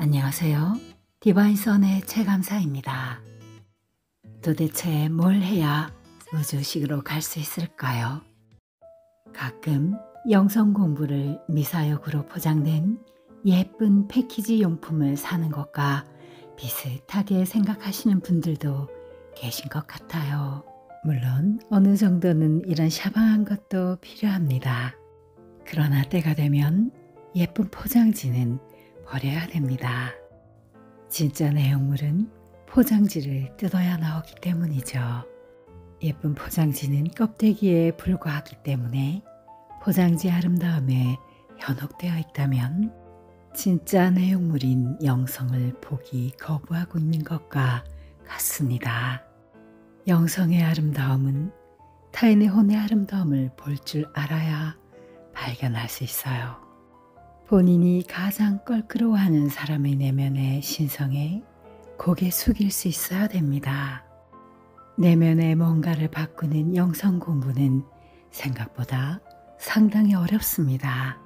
안녕하세요. 디바인선의 최감사입니다. 도대체 뭘 해야 우주식으로 갈 수 있을까요? 가끔 영성 공부를 미사역으로 포장된 예쁜 패키지 용품을 사는 것과 비슷하게 생각하시는 분들도 계신 것 같아요. 물론 어느 정도는 이런 샤방한 것도 필요합니다. 그러나 때가 되면 예쁜 포장지는 버려야 됩니다. 진짜 내용물은 포장지를 뜯어야 나오기 때문이죠. 예쁜 포장지는 껍데기에 불과하기 때문에 포장지 아름다움에 현혹되어 있다면 진짜 내용물인 영성을 보기 거부하고 있는 것과 같습니다. 영성의 아름다움은 타인의 혼의 아름다움을 볼 줄 알아야 발견할 수 있어요. 본인이 가장 껄끄러워하는 사람의 내면의 신성에 고개 숙일 수 있어야 됩니다. 내면의 뭔가를 바꾸는 영성 공부는 생각보다 상당히 어렵습니다.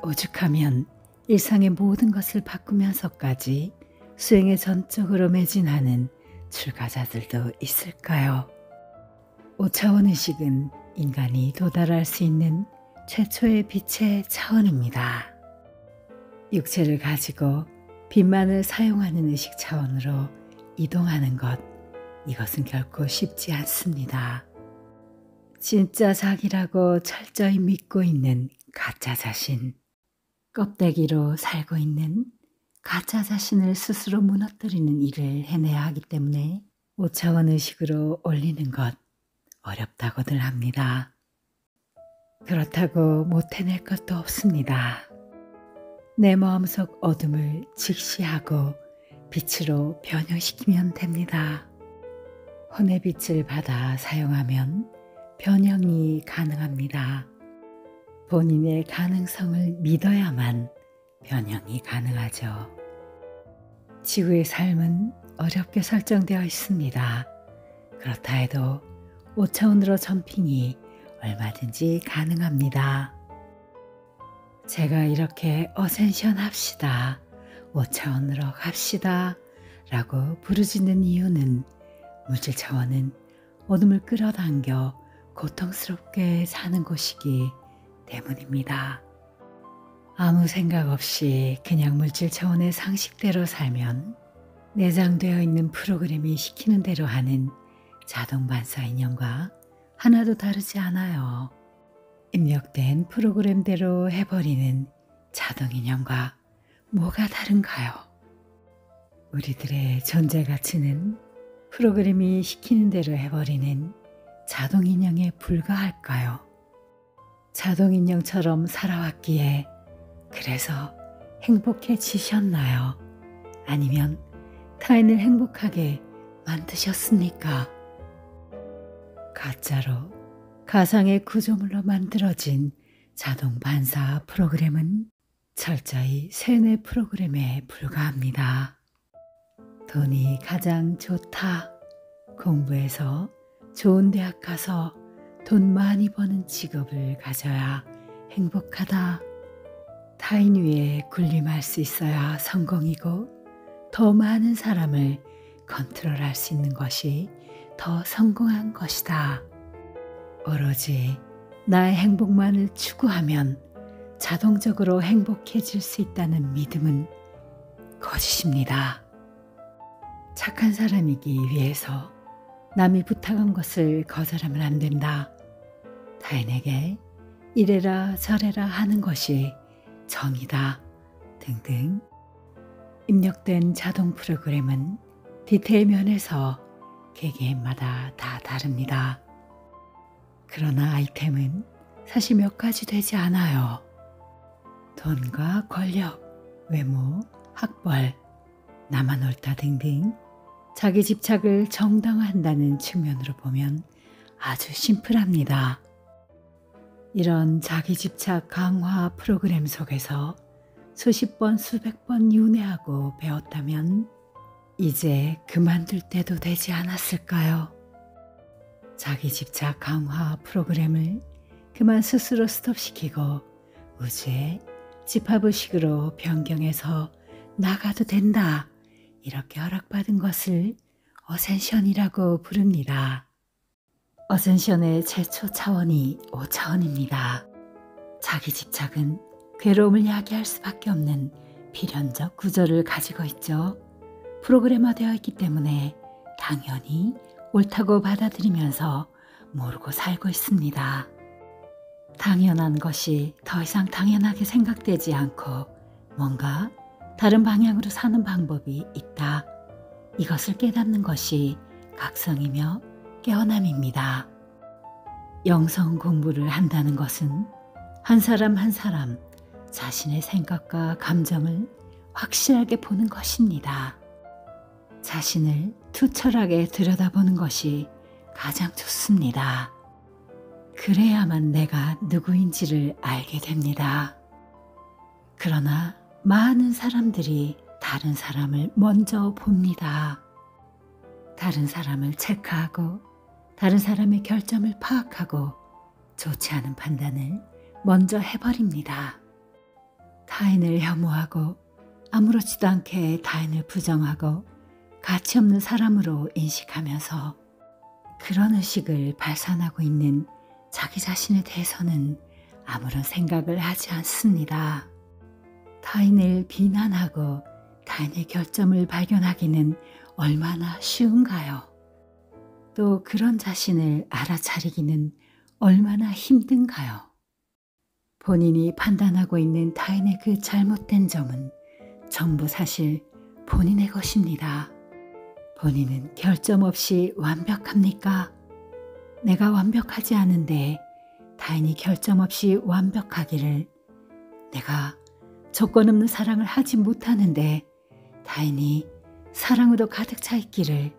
오죽하면 일상의 모든 것을 바꾸면서까지 수행에 전적으로 매진하는 출가자들도 있을까요? 5차원 의식은 인간이 도달할 수 있는 최초의 빛의 차원입니다. 육체를 가지고 빛만을 사용하는 의식 차원으로 이동하는 것, 이것은 결코 쉽지 않습니다. 진짜 자기라고 철저히 믿고 있는 가짜 자신, 껍데기로 살고 있는 가짜 자신을 스스로 무너뜨리는 일을 해내야 하기 때문에 5차원 의식으로 올리는 것 어렵다고들 합니다. 그렇다고 못 해낼 것도 없습니다. 내 마음속 어둠을 직시하고 빛으로 변형시키면 됩니다. 혼의 빛을 받아 사용하면 변형이 가능합니다. 본인의 가능성을 믿어야만 변형이 가능하죠. 지구의 삶은 어렵게 설정되어 있습니다. 그렇다 해도 5차원으로 점핑이 얼마든지 가능합니다. 제가 이렇게 어센션 합시다, 5차원으로 갑시다 라고 부르짖는 이유는 물질 차원은 어둠을 끌어당겨 고통스럽게 사는 곳이기 때문입니다. 아무 생각 없이 그냥 물질 차원의 상식대로 살면 내장되어 있는 프로그램이 시키는 대로 하는 자동 반사 인형과 하나도 다르지 않아요. 입력된 프로그램대로 해버리는 자동 인형과 뭐가 다른가요? 우리들의 존재 가치는 프로그램이 시키는 대로 해버리는 자동 인형에 불과할까요? 자동 인형처럼 살아왔기에 그래서 행복해지셨나요? 아니면 타인을 행복하게 만드셨습니까? 가짜로 가상의 구조물로 만들어진 자동 반사 프로그램은 철저히 세뇌 프로그램에 불과합니다. 돈이 가장 좋다, 공부해서 좋은 대학 가서 돈 많이 버는 직업을 가져야 행복하다, 타인 위에 군림할 수 있어야 성공이고 더 많은 사람을 컨트롤할 수 있는 것이 더 성공한 것이다. 오로지 나의 행복만을 추구하면 자동적으로 행복해질 수 있다는 믿음은 거짓입니다. 착한 사람이기 위해서 남이 부탁한 것을 거절하면 안 된다. 타인에게 이래라 저래라 하는 것이 정이다 등등. 입력된 자동 프로그램은 디테일 면에서 개개인마다 다 다릅니다. 그러나 아이템은 사실 몇 가지 되지 않아요. 돈과 권력, 외모, 학벌, 나만 옳다 등등 자기 집착을 정당화한다는 측면으로 보면 아주 심플합니다. 이런 자기 집착 강화 프로그램 속에서 수십 번, 수백 번 윤회하고 배웠다면 이제 그만둘 때도 되지 않았을까요? 자기 집착 강화 프로그램을 그만 스스로 스톱시키고 우주의 집합의식으로 변경해서 나가도 된다. 이렇게 허락받은 것을 어센션이라고 부릅니다. 어센션의 최초 차원이 5차원입니다. 자기 집착은 괴로움을 야기할 수밖에 없는 필연적 구조를 가지고 있죠. 프로그래머되어 있기 때문에 당연히 옳다고 받아들이면서 모르고 살고 있습니다. 당연한 것이 더 이상 당연하게 생각되지 않고 뭔가 다른 방향으로 사는 방법이 있다. 이것을 깨닫는 것이 각성이며 깨어남입니다. 영성 공부를 한다는 것은 한 사람 한 사람 자신의 생각과 감정을 확실하게 보는 것입니다. 자신을 투철하게 들여다보는 것이 가장 좋습니다. 그래야만 내가 누구인지를 알게 됩니다. 그러나 많은 사람들이 다른 사람을 먼저 봅니다. 다른 사람을 체크하고 다른 사람의 결점을 파악하고 좋지 않은 판단을 먼저 해버립니다. 타인을 혐오하고 아무렇지도 않게 타인을 부정하고 가치 없는 사람으로 인식하면서 그런 의식을 발산하고 있는 자기 자신에 대해서는 아무런 생각을 하지 않습니다. 타인을 비난하고 타인의 결점을 발견하기는 얼마나 쉬운가요? 또 그런 자신을 알아차리기는 얼마나 힘든가요? 본인이 판단하고 있는 타인의 그 잘못된 점은 전부 사실 본인의 것입니다. 본인은 결점 없이 완벽합니까? 내가 완벽하지 않은데 타인이 결점 없이 완벽하기를, 내가 조건 없는 사랑을 하지 못하는데 타인이 사랑으로 가득 차 있기를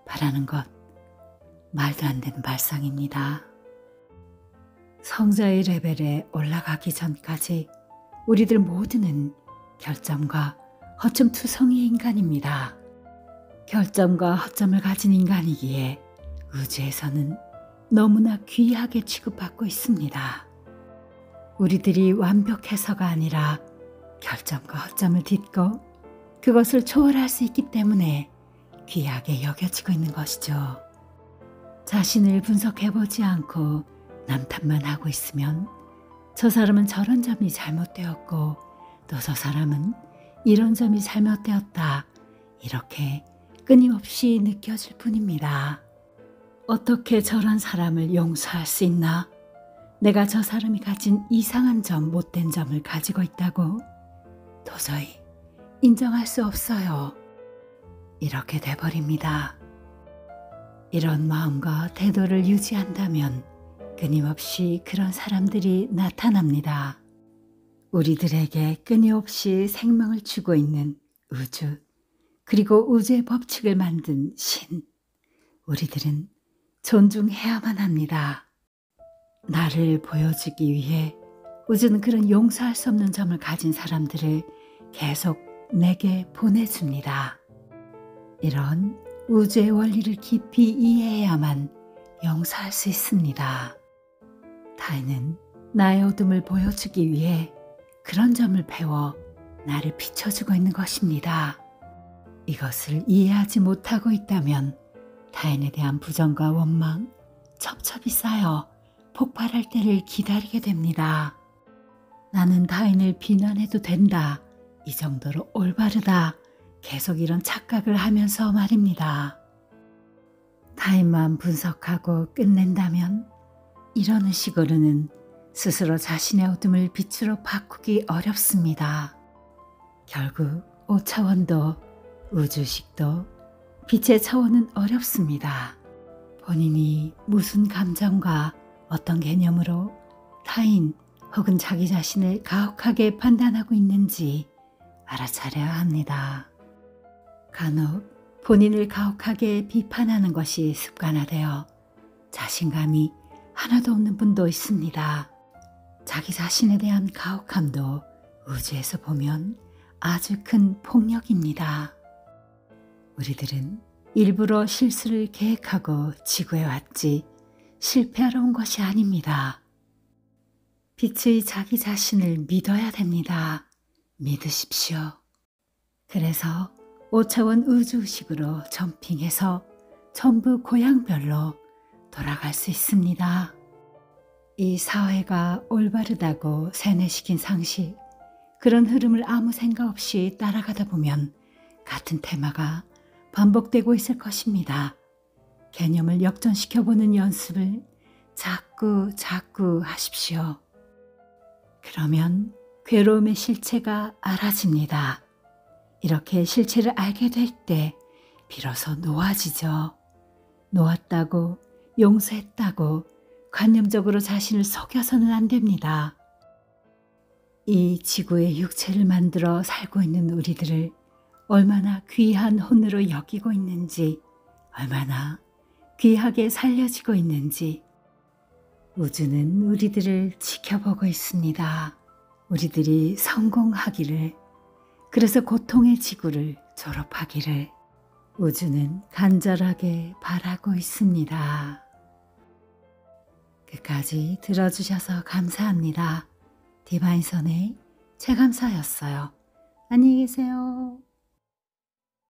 바라는 것, 말도 안 되는 발상입니다. 성자의 레벨에 올라가기 전까지 우리들 모두는 결점과 허점투성이의 인간입니다. 결점과 허점을 가진 인간이기에 우주에서는 너무나 귀하게 취급받고 있습니다. 우리들이 완벽해서가 아니라 결점과 허점을 딛고 그것을 초월할 수 있기 때문에 귀하게 여겨지고 있는 것이죠. 자신을 분석해보지 않고 남 탓만 하고 있으면 저 사람은 저런 점이 잘못되었고 또 저 사람은 이런 점이 잘못되었다, 이렇게 끊임없이 느껴질 뿐입니다. 어떻게 저런 사람을 용서할 수 있나? 내가 저 사람이 가진 이상한 점, 못된 점을 가지고 있다고? 도저히 인정할 수 없어요. 이렇게 돼버립니다. 이런 마음과 태도를 유지한다면 끊임없이 그런 사람들이 나타납니다. 우리들에게 끊임없이 생명을 주고 있는 우주, 그리고 우주의 법칙을 만든 신, 우리들은 존중해야만 합니다. 나를 보여주기 위해 우주는 그런 용서할 수 없는 점을 가진 사람들을 계속 내게 보내줍니다. 이런 우주의 원리를 깊이 이해해야만 용서할 수 있습니다. 타인은 나의 어둠을 보여주기 위해 그런 점을 배워 나를 비춰주고 있는 것입니다. 이것을 이해하지 못하고 있다면 타인에 대한 부정과 원망, 첩첩이 쌓여 폭발할 때를 기다리게 됩니다. 나는 타인을 비난해도 된다, 이 정도로 올바르다, 계속 이런 착각을 하면서 말입니다. 타인만 분석하고 끝낸다면 이런 식으로는 스스로 자신의 어둠을 빛으로 바꾸기 어렵습니다. 결국 5차원도 우주식도 빛의 차원은 어렵습니다. 본인이 무슨 감정과 어떤 개념으로 타인 혹은 자기 자신을 가혹하게 판단하고 있는지 알아차려야 합니다. 간혹 본인을 가혹하게 비판하는 것이 습관화되어 자신감이 하나도 없는 분도 있습니다. 자기 자신에 대한 가혹함도 우주에서 보면 아주 큰 폭력입니다. 우리들은 일부러 실수를 계획하고 지구에 왔지 실패하러 온 것이 아닙니다. 빛의 자기 자신을 믿어야 됩니다. 믿으십시오. 그래서 5차원 우주식으로 점핑해서 전부 고향별로 돌아갈 수 있습니다. 이 사회가 올바르다고 세뇌시킨 상식, 그런 흐름을 아무 생각 없이 따라가다 보면 같은 테마가 반복되고 있을 것입니다. 개념을 역전시켜보는 연습을 자꾸 하십시오. 그러면 괴로움의 실체가 알아집니다. 이렇게 실체를 알게 될 때 비로소 놓아지죠. 놓았다고, 용서했다고 관념적으로 자신을 속여서는 안 됩니다. 이 지구의 육체를 만들어 살고 있는 우리들을 얼마나 귀한 혼으로 여기고 있는지, 얼마나 귀하게 살려지고 있는지 우주는 우리들을 지켜보고 있습니다. 우리들이 성공하기를, 그래서 고통의 지구를 졸업하기를 우주는 간절하게 바라고 있습니다. 끝까지 들어주셔서 감사합니다. 디바인선의 최감사였어요. 안녕히 계세요.